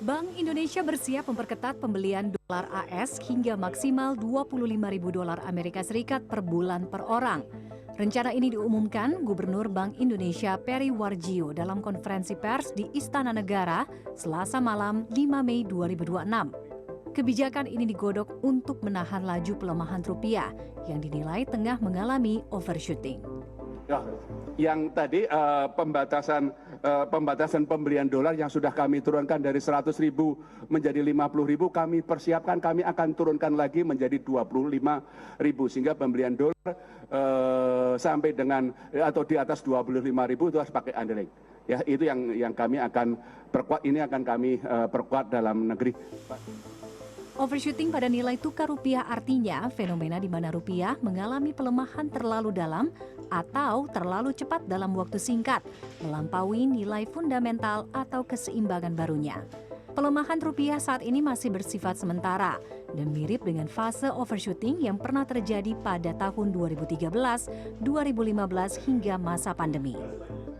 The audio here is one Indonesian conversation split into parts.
Bank Indonesia bersiap memperketat pembelian dolar AS hingga maksimal 25.000 dolar Amerika Serikat per bulan per orang. Rencana ini diumumkan Gubernur Bank Indonesia Peri Warjio dalam konferensi pers di Istana Negara Selasa malam 5 Mei 2026. Kebijakan ini digodok untuk menahan laju pelemahan rupiah yang dinilai tengah mengalami overshooting. Yang tadi pembatasan pembelian dolar yang sudah kami turunkan dari 100.000 menjadi 50.000, kami persiapkan, kami akan turunkan lagi menjadi 25.000 sehingga pembelian dolar sampai dengan atau di atas 25.000 itu harus pakai underlying. Ya, itu yang kami akan perkuat, ini akan kami perkuat dalam negeri. Overshooting pada nilai tukar rupiah artinya fenomena di mana rupiah mengalami pelemahan terlalu dalam atau terlalu cepat dalam waktu singkat, melampaui nilai fundamental atau keseimbangan barunya. Pelemahan rupiah saat ini masih bersifat sementara dan mirip dengan fase overshooting yang pernah terjadi pada tahun 2013, 2015 hingga masa pandemi.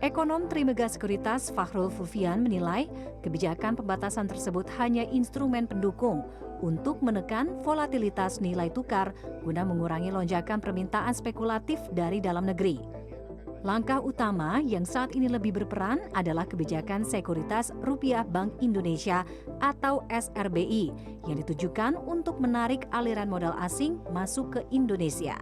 Ekonom Trimegah Sekuritas Fakhrul Fufian menilai kebijakan pembatasan tersebut hanya instrumen pendukung untuk menekan volatilitas nilai tukar guna mengurangi lonjakan permintaan spekulatif dari dalam negeri. Langkah utama yang saat ini lebih berperan adalah kebijakan Sekuritas Rupiah Bank Indonesia atau SRBI yang ditujukan untuk menarik aliran modal asing masuk ke Indonesia.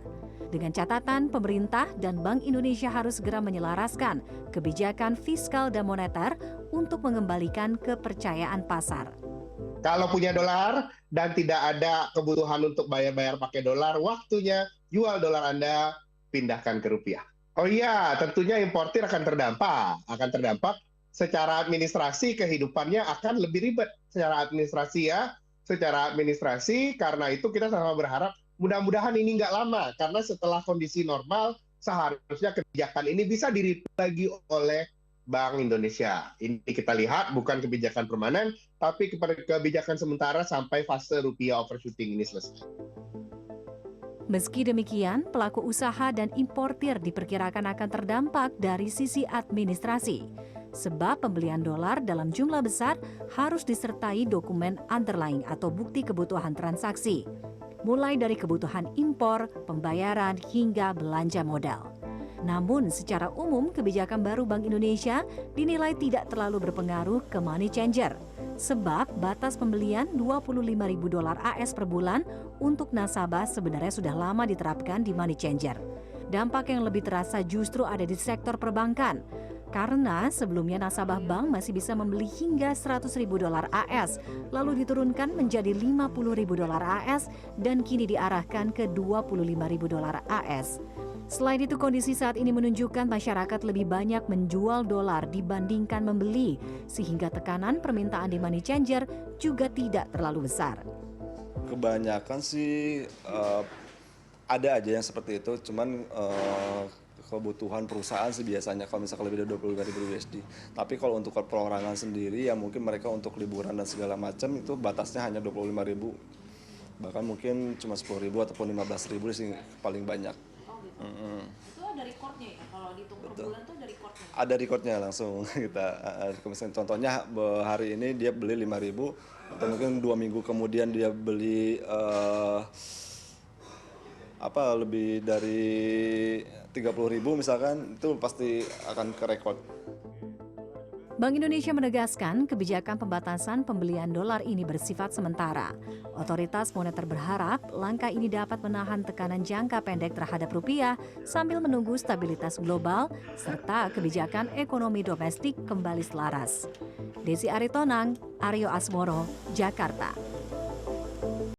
Dengan catatan pemerintah dan Bank Indonesia harus segera menyelaraskan kebijakan fiskal dan moneter untuk mengembalikan kepercayaan pasar. Kalau punya dolar dan tidak ada kebutuhan untuk bayar-bayar pakai dolar, waktunya jual dolar Anda, pindahkan ke rupiah. Oh iya, tentunya importir akan terdampak secara administrasi, kehidupannya akan lebih ribet secara administrasi karena itu kita sama berharap mudah-mudahan ini nggak lama, karena setelah kondisi normal seharusnya kebijakan ini bisa direview lagi oleh Bank Indonesia. Ini kita lihat bukan kebijakan permanen, tapi kepada kebijakan sementara sampai fase rupiah overshooting ini selesai. Meski demikian, pelaku usaha dan importir diperkirakan akan terdampak dari sisi administrasi. Sebab pembelian dolar dalam jumlah besar harus disertai dokumen underlying atau bukti kebutuhan transaksi. Mulai dari kebutuhan impor, pembayaran, hingga belanja modal. Namun secara umum kebijakan baru Bank Indonesia dinilai tidak terlalu berpengaruh ke money changer. Sebab batas pembelian 25.000 dolar AS per bulan untuk nasabah sebenarnya sudah lama diterapkan di money changer. Dampak yang lebih terasa justru ada di sektor perbankan. Karena sebelumnya nasabah bank masih bisa membeli hingga 100.000 dolar AS, lalu diturunkan menjadi 50.000 dolar AS dan kini diarahkan ke 25.000 dolar AS. Selain itu, kondisi saat ini menunjukkan masyarakat lebih banyak menjual dolar dibandingkan membeli, sehingga tekanan permintaan di money changer juga tidak terlalu besar. Kebanyakan sih ada aja yang seperti itu, cuman kebutuhan perusahaan sih biasanya kalau misalkan lebih dari 25.000 USD. Tapi kalau untuk perorangan sendiri ya mungkin mereka untuk liburan dan segala macam itu batasnya hanya 25.000. Bahkan mungkin cuma 10.000 ataupun 15.000 sih paling banyak. Itu ada recordnya ya? Kalau dihitung per bulan tuh ada recordnya? Ada recordnya langsung kita. Misalnya contohnya hari ini dia beli 5.000 atau mungkin 2 minggu kemudian dia beli lebih dari 30.000 misalkan, itu pasti akan ke rekod. Bank Indonesia menegaskan kebijakan pembatasan pembelian dolar ini bersifat sementara. Otoritas moneter berharap langkah ini dapat menahan tekanan jangka pendek terhadap rupiah sambil menunggu stabilitas global serta kebijakan ekonomi domestik kembali selaras. Desi Aritonang, Aryo Asmoro, Jakarta.